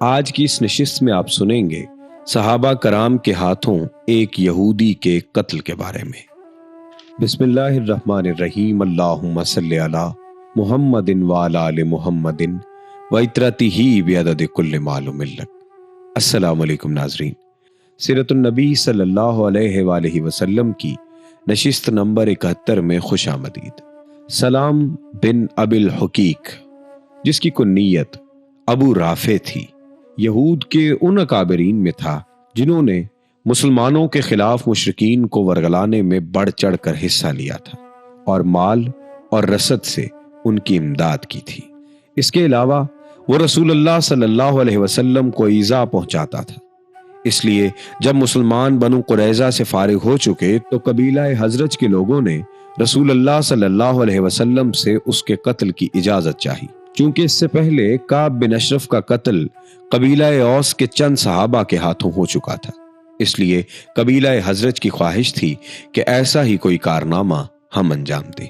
آج کی اس نشست میں آپ سنیں گے صحابہ کرام کے ہاتھوں ایک یہودی کے قتل کے بارے میں۔ بسم اللہ الرحمن الرحیم، اللہم صلی علی محمد وعلی آل محمد وعترتہ بعدد کل معلوم لک۔ السلام علیکم ناظرین، سیرت النبی صلی اللہ علیہ وآلہ وسلم کی نشست نمبر 71 میں خوش آمدید۔ سلام بن ابی الحقیق، جس کی کنیت ابو رافع تھی، یہود کے ان اکابرین میں تھا جنہوں نے مسلمانوں کے خلاف مشرکین کو ورگلانے میں بڑھ چڑھ کر حصہ لیا تھا اور مال اور رسد سے ان کی امداد کی تھی۔ اس کے علاوہ وہ رسول اللہ صلی اللہ علیہ وسلم کو ایذا پہنچاتا تھا۔ اس لیے جب مسلمان بنو قریظہ سے فارغ ہو چکے تو قبیلہ حضرج کے لوگوں نے رسول اللہ صلی اللہ علیہ وسلم سے اس کے قتل کی اجازت چاہی، چونکہ اس سے پہلے کعب بن اشرف کا قتل قبیلہ اوس کے چند صحابہ کے ہاتھوں ہو چکا تھا۔ اس لیے قبیلہ حضرج کی خواہش تھی کہ ایسا ہی کوئی کارنامہ ہم انجام دیں،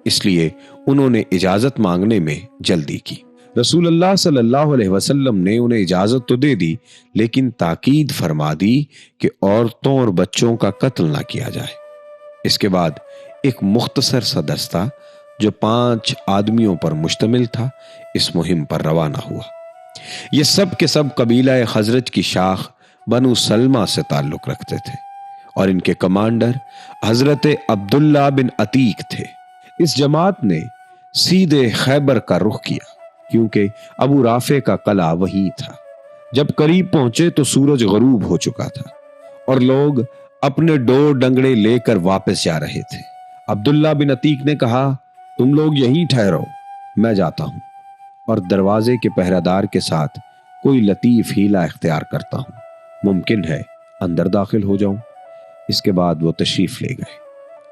اس لیے انہوں نے اجازت مانگنے میں جلدی کی۔ رسول اللہ صلی اللہ علیہ وسلم نے انہیں اجازت تو دے دی، لیکن تاکید فرما دی کہ عورتوں اور بچوں کا قتل نہ کیا جائے۔ اس کے بعد ایک مختصر سا دستہ جو 5 آدمیوں پر مشتمل تھا اس مہم پر روانہ ہوا۔ یہ سب کے سب قبیلہ خزرج کی شاخ بنو سلمہ سے تعلق رکھتے تھے اور ان کے کمانڈر حضرت عبداللہ بن عتیق تھے۔ اس جماعت نے سیدھے خیبر کا رخ کیا، کیونکہ ابو رافع کا قلعہ وہیں تھا۔ جب قریب پہنچے تو سورج غروب ہو چکا تھا اور لوگ اپنے ڈور ڈنگڑے لے کر واپس جا رہے تھے۔ عبداللہ بن عتیق نے کہا، تم لوگ یہیں ٹھہرو، میں جاتا ہوں اور دروازے کے پہرہ دار کے ساتھ کوئی لطیف ہیلا اختیار کرتا ہوں، ممکن ہے اندر داخل ہو جاؤں۔ اس کے بعد وہ تشریف لے گئے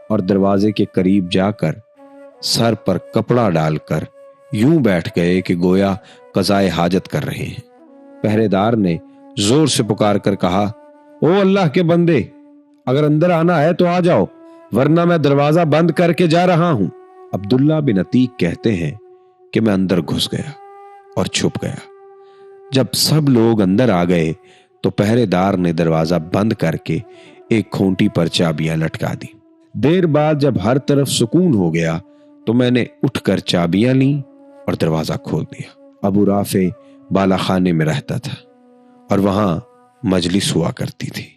اور دروازے کے قریب جا کر سر پر کپڑا ڈال کر یوں بیٹھ گئے کہ گویا قضائے حاجت کر رہے ہیں۔ پہرے دار نے زور سے پکار کر کہا، او اللہ کے بندے، اگر اندر آنا ہے تو آ جاؤ، ورنہ میں دروازہ بند کر کے جا رہا ہوں۔ عبداللہ بن عتیق کہتے ہیں کہ میں اندر گھس گیا اور چھپ گیا۔ جب سب لوگ اندر آ گئے تو پہرے دار نے دروازہ بند کر کے ایک کھونٹی پر چابیاں لٹکا دی۔ دیر بعد جب ہر طرف سکون ہو گیا تو میں نے اٹھ کر چابیاں لیں اور دروازہ کھول دیا۔ ابو رافع بالا خانے میں رہتا تھا اور وہاں مجلس ہوا کرتی تھی۔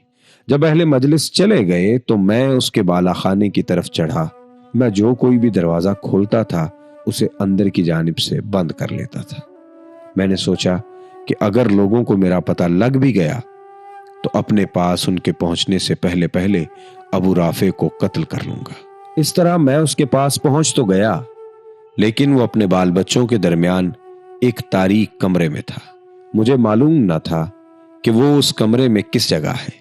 جب اہل مجلس چلے گئے تو میں اس کے بالا خانے کی طرف چڑھا۔ میں جو کوئی بھی دروازہ کھولتا تھا اسے اندر کی جانب سے بند کر لیتا تھا۔ میں نے سوچا کہ اگر لوگوں کو میرا پتہ لگ بھی گیا تو اپنے پاس ان کے پہنچنے سے پہلے پہلے ابو رافع کو قتل کر لوں گا۔ اس طرح میں اس کے پاس پہنچ تو گیا، لیکن وہ اپنے بال بچوں کے درمیان ایک تاریک کمرے میں تھا۔ مجھے معلوم نہ تھا کہ وہ اس کمرے میں کس جگہ ہے،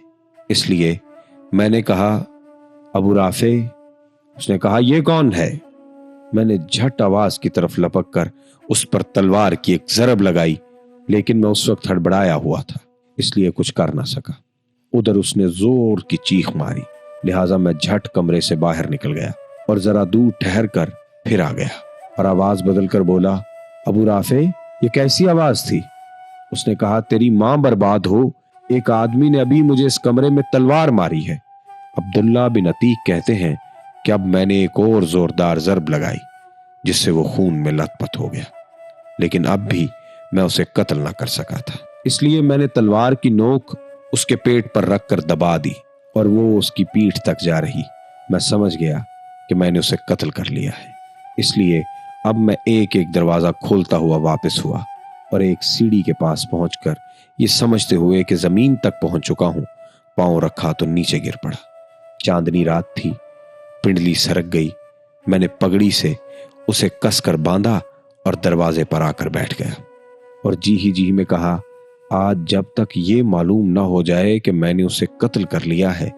اس لیے میں نے کہا، ابو رافع۔ اس نے کہا، یہ کون ہے؟ میں نے جھٹ آواز کی طرف لپک کر اس پر تلوار کی ایک ضرب لگائی، لیکن میں اس وقت ہڑبڑایا ہوا تھا، اس لیے کچھ کر نہ سکا۔ ادھر اس نے زور کی چیخ ماری، لہٰذا میں جھٹ کمرے سے باہر نکل گیا اور ذرا دور ٹھہر کر پھر آ گیا اور آواز بدل کر بولا، ابو رافع، یہ کیسی آواز تھی؟ اس نے کہا، تیری ماں برباد ہو، ایک آدمی نے ابھی مجھے اس کمرے میں تلوار ماری ہے۔ عبداللہ بن عتیق کہتے ہیں کہ اب میں نے ایک اور زوردار ضرب لگائی جس سے وہ خون میں لت پت ہو گیا، لیکن اب بھی میں اسے قتل نہ کر سکا تھا، اس لیے میں نے تلوار کی نوک اس کے پیٹ پر رکھ کر دبا دی اور وہ اس کی پیٹھ تک جا رہی۔ میں سمجھ گیا کہ میں نے اسے قتل کر لیا ہے، اس لیے اب میں ایک ایک دروازہ کھولتا ہوا واپس ہوا اور ایک سیڑھی کے پاس پہنچ کر یہ سمجھتے ہوئے کہ زمین تک پہنچ چکا ہوں، پاؤں رکھا تو نیچے گر پڑا۔ چاندنی رات تھی، پنڈلی سرک گئی۔ میں نے پگڑی سے اسے کس کر باندھا اور دروازے پر آ کر بیٹھ گیا اور جی ہی میں کہا، آج جب تک یہ معلوم نہ ہو جائے کہ میں نے اسے قتل کر لیا ہے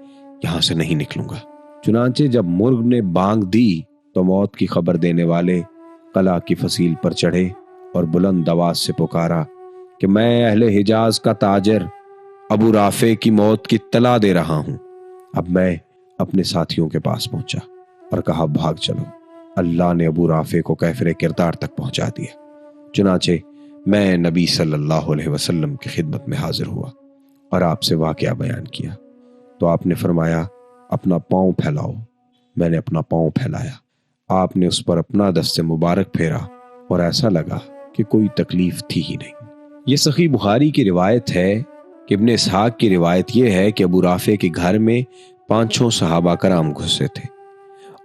یہاں سے نہیں نکلوں گا۔ چنانچہ جب مرغ نے بانگ دی تو موت کی خبر دینے والے قلعہ کی فصیل پر چڑھے اور بلند آواز سے پکارا کہ میں اہل حجاز کا تاجر ابو رافع کی موت کی اطلاع دے رہا ہوں۔ اب میں اپنے ساتھیوں کے پاس پہنچا اور کہا، بھاگ چلو، اللہ نے ابو رافع کو کیفر کردار تک پہنچا دیا۔ چنانچہ میں نبی صلی اللہ علیہ وسلم کی خدمت میں حاضر ہوا اور آپ سے واقعہ بیان کیا تو آپ نے فرمایا اپنا پاؤں پھیلاؤ۔ میں نے اپنا پاؤں پھیلایا، آپ نے اس پر اپنا دست مبارک پھیرا اور ایسا لگا کہ کوئی تکلیف تھی ہی نہیں۔ یہ صحیح بخاری کی روایت ہے کہ ابن اسحاق کی روایت یہ ہے کہ ابو رافع کے گھر میں 5 صحابہ کرام گھسے تھے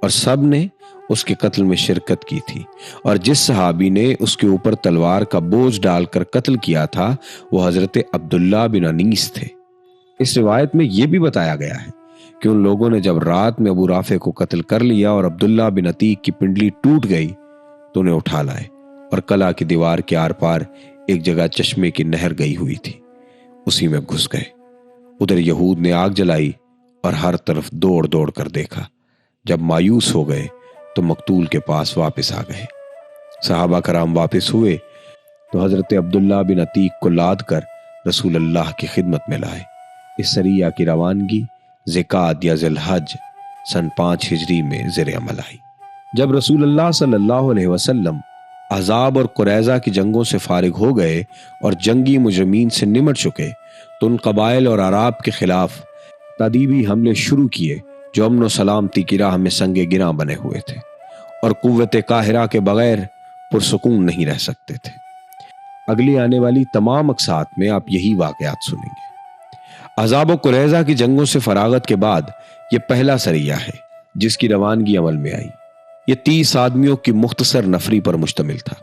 اور سب نے اس کے قتل میں شرکت کی تھی، اور جس صحابی نے اس کے اوپر تلوار کا بوجھ ڈال کر قتل کیا تھا وہ حضرت عبداللہ بن انیس تھے۔ اس روایت میں یہ بھی بتایا گیا ہے کہ ان لوگوں نے جب رات میں ابو رافع کو قتل کر لیا اور عبداللہ بن عتیق کی پنڈلی ٹوٹ گئی تو انہیں اٹھا لائے اور قلعہ کی دیوار کے آر پار ایک جگہ چشمے کی نہر گئی ہوئی تھی، اسی میں گھس گئے۔ ادھر یہود نے آگ جلائی اور ہر طرف دوڑ دوڑ کر دیکھا۔ جب مایوس ہو گئے تو مقتول کے پاس واپس آ گئے۔ صحابہ کرام واپس ہوئے تو حضرت عبداللہ بن عتیق کو لاد کر رسول اللہ کی خدمت میں لائے۔ اس سریہ کی روانگی ذیقعد یا ذی الحج سن 5 ہجری میں زیر عمل آئی۔ جب رسول اللہ صلی اللہ علیہ وسلم احزاب اور قریظہ کی جنگوں سے فارغ ہو گئے اور جنگی مجرمین سے نمٹ چکے تو ان قبائل اور اعراب کے خلاف تادیبی حملے شروع کیے جو امن و سلامتی کی راہ میں سنگ گراں بنے ہوئے تھے اور قوت قاہرہ کے بغیر پرسکون نہیں رہ سکتے تھے۔ اگلی آنے والی تمام اقساط میں آپ یہی واقعات سنیں گے۔ احزاب و قریظہ کی جنگوں سے فراغت کے بعد یہ پہلا سریہ ہے جس کی روانگی عمل میں آئی۔ یہ 30 آدمیوں کی مختصر نفری پر مشتمل تھا۔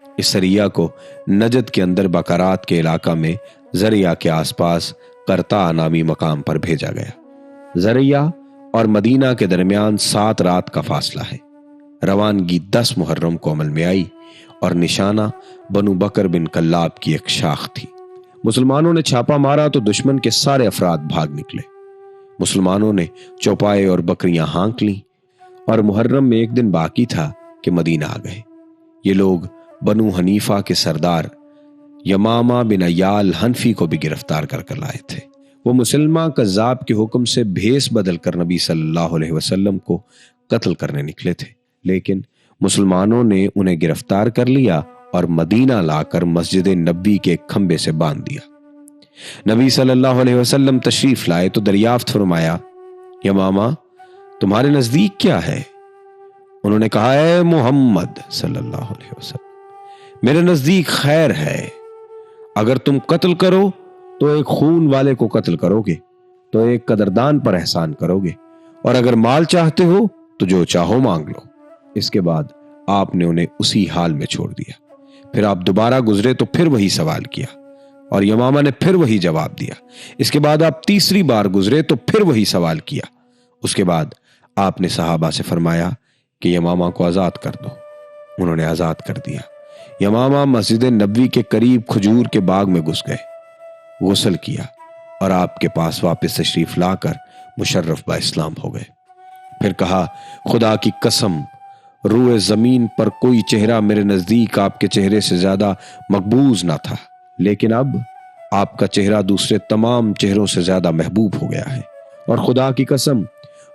اس سریہ کو نجد کے اندر بکرات کے علاقہ میں زریہ کے آس پاس قرطا نامی مقام پر بھیجا گیا۔ زریہ اور مدینہ کے درمیان 7 رات کا فاصلہ ہے۔ روانگی 10 محرم کو عمل میں آئی اور نشانہ بنو بکر بن کلاب کی ایک شاخ تھی۔ مسلمانوں نے چھاپا مارا تو دشمن کے سارے افراد بھاگ نکلے۔ مسلمانوں نے چوپائے اور بکریاں ہانک لیں اور محرم میں ایک دن باقی تھا کہ مدینہ آ گئے۔ یہ لوگ بنو حنیفہ کے سردار یمامہ بن عیال حنفی کو بھی گرفتار کر لائے تھے۔ وہ مسلمہ کذاب کے حکم سے بھیس بدل کر نبی صلی اللہ علیہ وسلم کو قتل کرنے نکلے تھے، لیکن مسلمانوں نے انہیں گرفتار کر لیا اور مدینہ لا کر مسجد نبی کے ایک کھمبے سے باندھ دیا۔ نبی صلی اللہ علیہ وسلم تشریف لائے تو دریافت فرمایا، یمامہ تمہارے نزدیک کیا ہے؟ انہوں نے کہا، اے محمد صلی اللہ علیہ وسلم، میرے نزدیک خیر ہے۔ اگر تم قتل کرو تو ایک خون والے کو قتل کرو گے تو ایک قدردان پر احسان کرو گے، اور اگر مال چاہتے ہو تو جو چاہو مانگ لو۔ اس کے بعد آپ نے انہیں اسی حال میں چھوڑ دیا۔ پھر آپ دوبارہ گزرے تو پھر وہی سوال کیا اور یمامہ نے پھر وہی جواب دیا۔ اس کے بعد آپ تیسری بار گزرے تو پھر وہی سوال کیا۔ اس کے بعد آپ نے صحابہ سے فرمایا کہ یمامہ کو آزاد کر دو۔ انہوں نے آزاد کر دیا۔ یمامہ مسجد نبوی کے قریب کھجور کے باغ میں گھس گئے، غسل کیا اور آپ کے پاس واپس تشریف لا کر مشرف با اسلام ہو گئے۔ پھر کہا، خدا کی قسم، روئے زمین پر کوئی چہرہ میرے نزدیک آپ کے چہرے سے زیادہ مقبوض نہ تھا، لیکن اب آپ کا چہرہ دوسرے تمام چہروں سے زیادہ محبوب ہو گیا ہے، اور خدا کی قسم،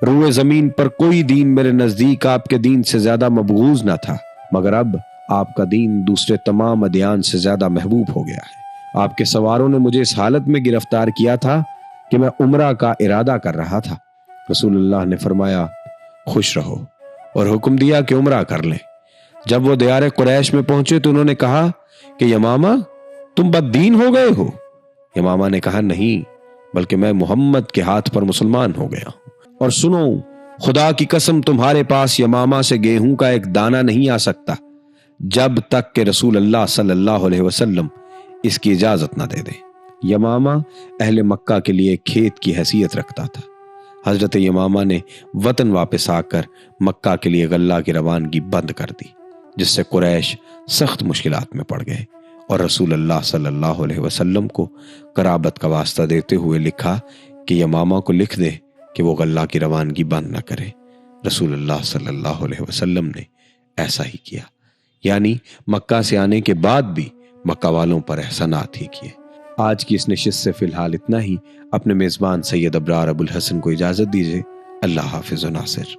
روئے زمین پر کوئی دین میرے نزدیک آپ کے دین سے زیادہ مبغوض نہ تھا، مگر اب آپ کا دین دوسرے تمام ادیان سے زیادہ محبوب ہو گیا ہے۔ آپ کے سواروں نے مجھے اس حالت میں گرفتار کیا تھا کہ میں عمرہ کا ارادہ کر رہا تھا۔ رسول اللہ نے فرمایا، خوش رہو، اور حکم دیا کہ عمرہ کر لیں۔ جب وہ دیار قریش میں پہنچے تو انہوں نے کہا کہ یمامہ تم بد دین ہو گئے ہو؟ یمامہ نے کہا، نہیں، بلکہ میں محمد کے ہاتھ پر مسلمان ہو گیا ہوں۔ اور سنو، خدا کی قسم تمہارے پاس یمامہ سے گیہوں کا ایک دانہ نہیں آ سکتا جب تک کہ رسول اللہ صلی اللہ علیہ وسلم اس کی اجازت نہ دے دے۔ یمامہ اہل مکہ کے لیے کھیت کی حیثیت رکھتا تھا۔ حضرت یمامہ نے وطن واپس آ کر مکہ کے لیے غلہ کی روانگی بند کر دی، جس سے قریش سخت مشکلات میں پڑ گئے، اور رسول اللہ صلی اللہ علیہ وسلم کو قرابت کا واسطہ دیتے ہوئے لکھا کہ یمامہ کو لکھ دے کہ وہ غلہ کی روانگی بند نہ کرے۔ رسول اللہ صلی اللہ علیہ وسلم نے ایسا ہی کیا، یعنی مکہ سے آنے کے بعد بھی مکہ والوں پر احسانات ہی کیے۔ آج کی اس نشست سے فی الحال اتنا ہی۔ اپنے میزبان سید ابرار ابو الحسن کو اجازت دیجیے۔ اللہ حافظ و ناصر۔